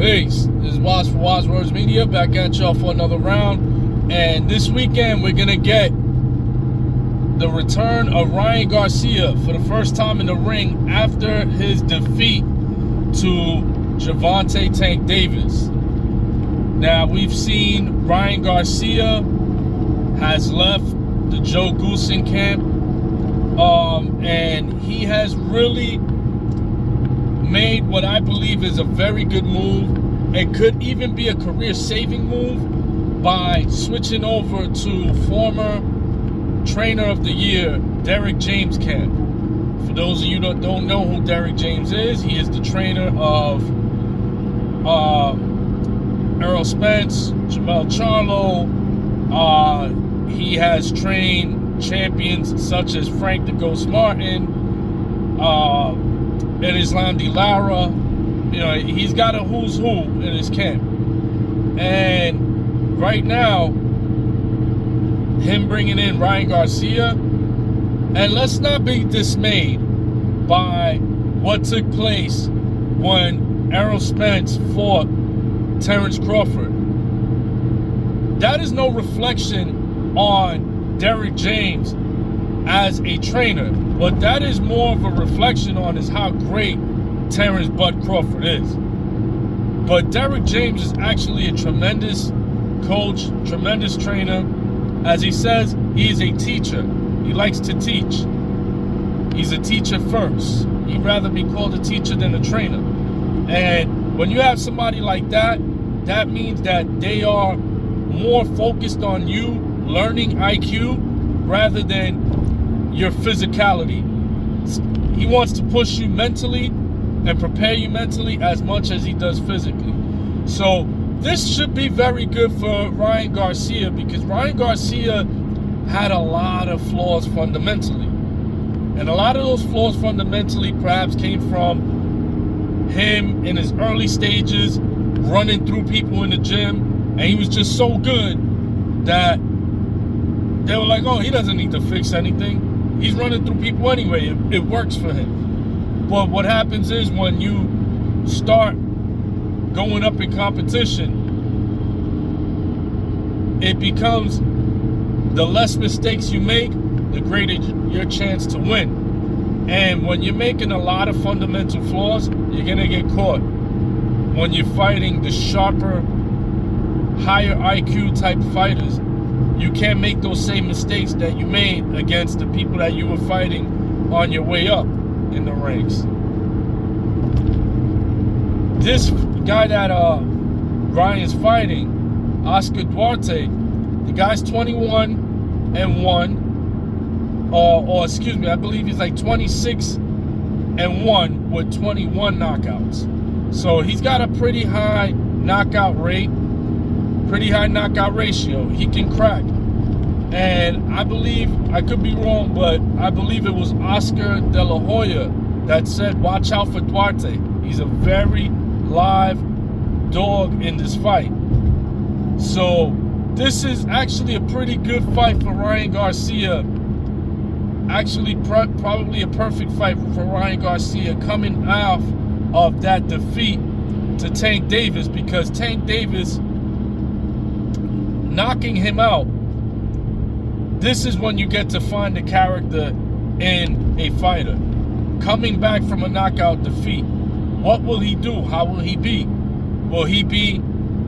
Peace. This is Waz for Waz Words Media, back at y'all for another round. And this weekend, we're going to get the return of Ryan Garcia for the first time in the ring after his defeat to Duarte Tank Davis. Now, we've seen Ryan Garcia has left the Joe Goosen camp, and he has really made what I believe is a very good move. It could even be a career-saving move by switching over to former Trainer of the Year, Derrick James camp. For those of you that don't know who Derrick James is, he is the trainer of Errol Spence, Jamel Charlo. He has trained champions such as Frank the Ghost Martin, and Islam D. Lara. You know, he's got a who's who in his camp. And right now, him bringing in Ryan Garcia, and let's not be dismayed by what took place when Errol Spence fought Terrence Crawford. That is no reflection on Derrick James as a trainer. What that is more of a reflection on is how great Terrence Bud Crawford is. But Derrick James is actually a tremendous coach, tremendous trainer. As he says, he is a teacher. He likes to teach. He's a teacher first. He'd rather be called a teacher than a trainer. And when you have somebody like that, that means that they are more focused on you learning IQ rather than your physicality. He wants to push you mentally and prepare you mentally as much as he does physically. So this should be very good for Ryan Garcia, because Ryan Garcia had a lot of flaws fundamentally. And a lot of those flaws fundamentally perhaps came from him in his early stages, running through people in the gym. And he was just so good that they were like, oh, he doesn't need to fix anything. He's running through people anyway. It works for him. But what happens is when you start going up in competition, it becomes the less mistakes you make, the greater your chance to win. And when you're making a lot of fundamental flaws, you're going to get caught. When you're fighting the sharper, higher IQ type fighters, you can't make those same mistakes that you made against the people that you were fighting on your way up in the ranks. This guy that Ryan's fighting, Oscar Duarte, the guy's 21-1, or excuse me, I believe he's like 26-1 with 21 knockouts. So he's got a pretty high knockout rate, pretty high knockout ratio. He can crack. And I believe, I could be wrong, but I believe it was Oscar De La Hoya that said, watch out for Duarte. He's a very live dog in this fight. So this is actually a pretty good fight for Ryan Garcia. Actually, probably a perfect fight for Ryan Garcia coming off of that defeat to Tank Davis, because Tank Davis knocking him out, this is when you get to find the character in a fighter. Coming back from a knockout defeat, what will he do? How will he be? Will he be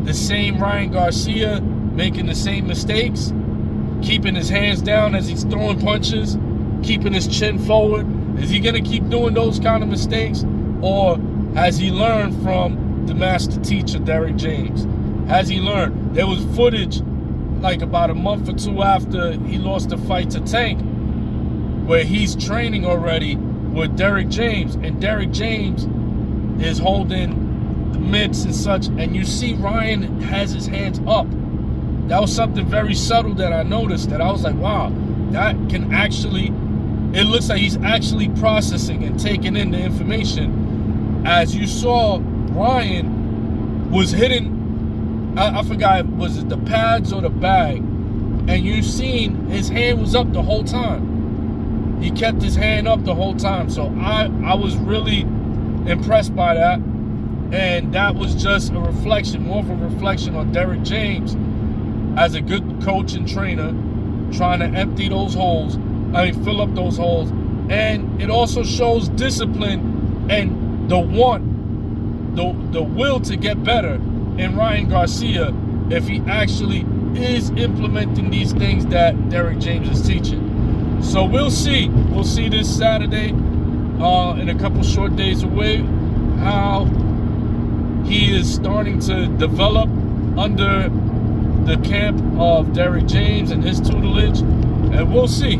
the same Ryan Garcia, making the same mistakes, keeping his hands down as he's throwing punches, keeping his chin forward? Is he going to keep doing those kind of mistakes? Or has he learned from the master teacher, Derrick James? Has he learned? There was footage like about a month or two after he lost the fight to Tank, where he's training already with Derrick James, and Derrick James is holding the mitts and such, and you see Ryan has his hands up. That was something very subtle that I noticed, that I was like, wow, that can actually, it looks like he's actually processing and taking in the information. As you saw, Ryan was hitting, I forgot, was it the pads or the bag? And you seen his hand was up the whole time. He kept his hand up the whole time. So I was really impressed by that. And that was just a reflection, more of a reflection on Derek James as a good coach and trainer, trying to empty those holes, fill up those holes. And it also shows discipline and the will to get better in Ryan Garcia if he actually is implementing these things that Derek James is teaching. So we'll see. We'll see this Saturday, in a couple short days away, how he is starting to develop under the camp of Derek James and his tutelage, and we'll see.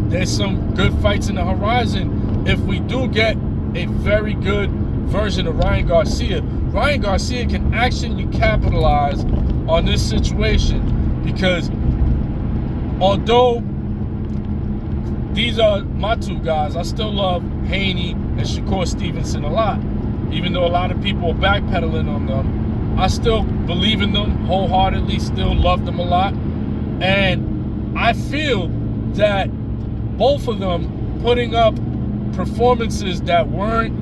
There's some good fights in the horizon. If we do get a very good version of Ryan Garcia can actually capitalize on this situation, because although these are my two guys, I still love Haney and Shakur Stevenson a lot. Even though a lot of people are backpedaling on them, I still believe in them wholeheartedly, still love them a lot. And I feel that both of them putting up performances that weren't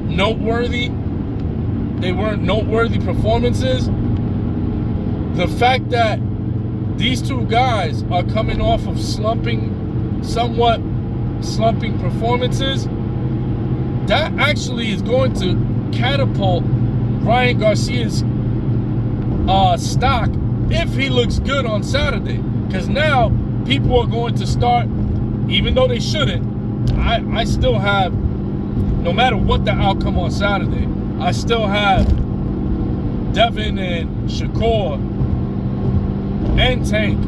noteworthy, they weren't noteworthy performances. The fact that these two guys are coming off of somewhat slumping performances, that actually is going to catapult Ryan Garcia's stock if he looks good on Saturday. Because now people are going to start, even though they shouldn't, I still have, no matter what the outcome on Saturday, I still have Devin and Shakur and Tank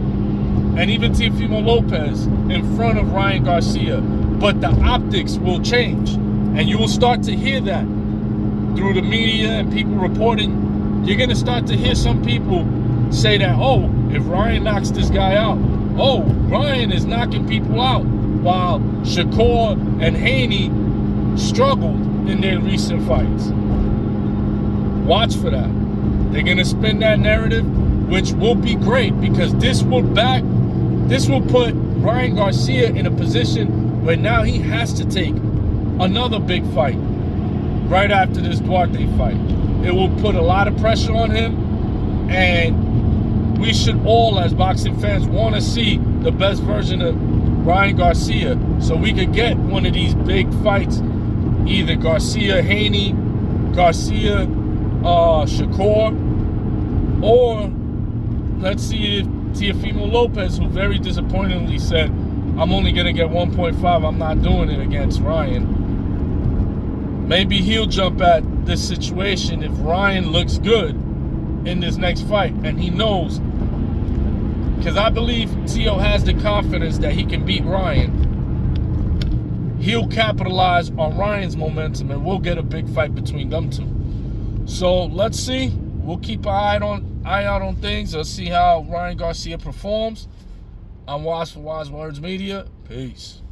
and even Teofimo Lopez in front of Ryan Garcia. But the optics will change. And you will start to hear that through the media and people reporting. You're going to start to hear some people say that, oh, if Ryan knocks this guy out, oh, Ryan is knocking people out, while Shakur and Haney struggled in their recent fights. Watch for that. They're going to spin that narrative, which will be great, because this will put Ryan Garcia in a position where now he has to take another big fight right after this Duarte fight. It will put a lot of pressure on him, and we should all, as boxing fans, want to see the best version of Ryan Garcia, so we could get one of these big fights, either Garcia Haney, Garcia Shakur, or let's see if Teofimo Lopez, who very disappointingly said, I'm only going to get 1.5, I'm not doing it against Ryan. Maybe he'll jump at this situation if Ryan looks good in this next fight, and he knows, because I believe Teo has the confidence that he can beat Ryan. He'll capitalize on Ryan's momentum, and we'll get a big fight between them two. So let's see. We'll keep an eye out on things. Let's see how Ryan Garcia performs. I'm Wise for Wise Words Media. Peace.